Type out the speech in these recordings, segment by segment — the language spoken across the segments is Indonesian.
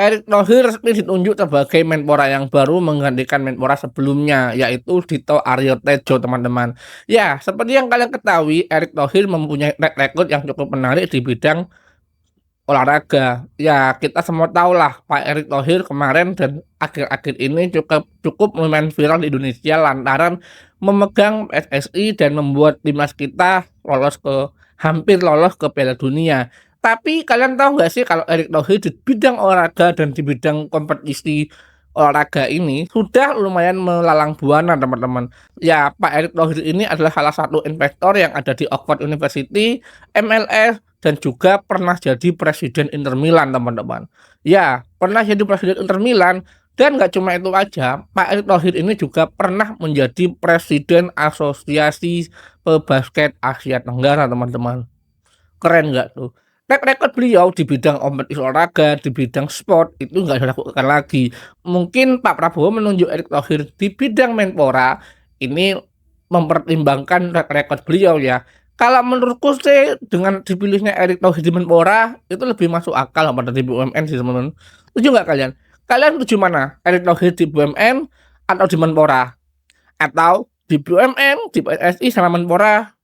Erick Thohir resmi ditunjuk sebagai Menpora yang baru menggantikan Menpora sebelumnya, yaitu Dito Aryo Tejo, teman-teman. Ya, seperti yang kalian ketahui, Erick Thohir mempunyai track record yang cukup menarik di bidang olahraga. Ya, kita semua tahu lah Pak Erick Thohir kemarin dan akhir-akhir ini cukup cukup lumayan viral di Indonesia lantaran memegang PSSI dan membuat timnas kita hampir lolos ke Piala Dunia. Tapi kalian tahu nggak sih kalau Erick Thohir di bidang olahraga dan di bidang kompetisi olahraga ini sudah lumayan melalang buana, teman-teman. Ya, Pak Erick Thohir ini adalah salah satu investor yang ada di Oxford University, MLS, dan juga pernah jadi presiden Inter Milan, teman-teman. Ya, pernah jadi presiden Inter Milan, dan nggak cuma itu aja, Pak Erick Thohir ini juga pernah menjadi presiden Asosiasi Pebasket Asia Tenggara, teman-teman. Keren nggak tuh? Track record beliau di bidang kompetisi olahraga, di bidang sport itu nggak dilakukan lagi. Mungkin Pak Prabowo menunjuk Erick Thohir di bidang Menpora ini mempertimbangkan track record beliau ya. Kalau menurutku sih dengan dipilihnya Erick Thohir di Menpora itu lebih masuk akal pada di BUMN sih, teman-teman. Setuju nggak kalian? Kalian setuju mana? Erick Thohir di BUMN atau di Menpora? Atau di BUMN, di PSSI sama Menpora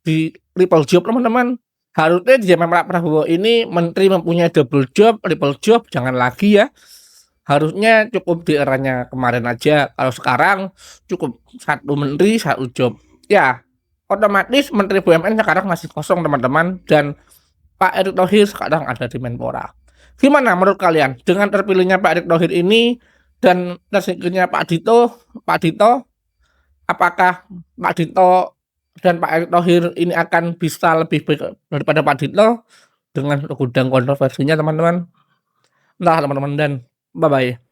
di triple job, teman-teman? Harusnya di zaman Pak Prabowo ini menteri mempunyai double job, triple job, jangan lagi ya. Harusnya cukup di eranya kemarin aja. Kalau sekarang cukup satu menteri, satu job. Ya, otomatis menteri BUMN sekarang masih kosong, teman-teman. Dan Pak Erick Thohir sekarang ada di Menpora. Gimana menurut kalian dengan terpilihnya Pak Erick Thohir ini dan tersingkirnya Pak Dito, apakah Pak Dito dan Pak Erick Thohir ini akan bisa lebih baik daripada Pak Dito dengan gudang kontroversinya, teman-teman? Entah, teman-teman, dan bye-bye.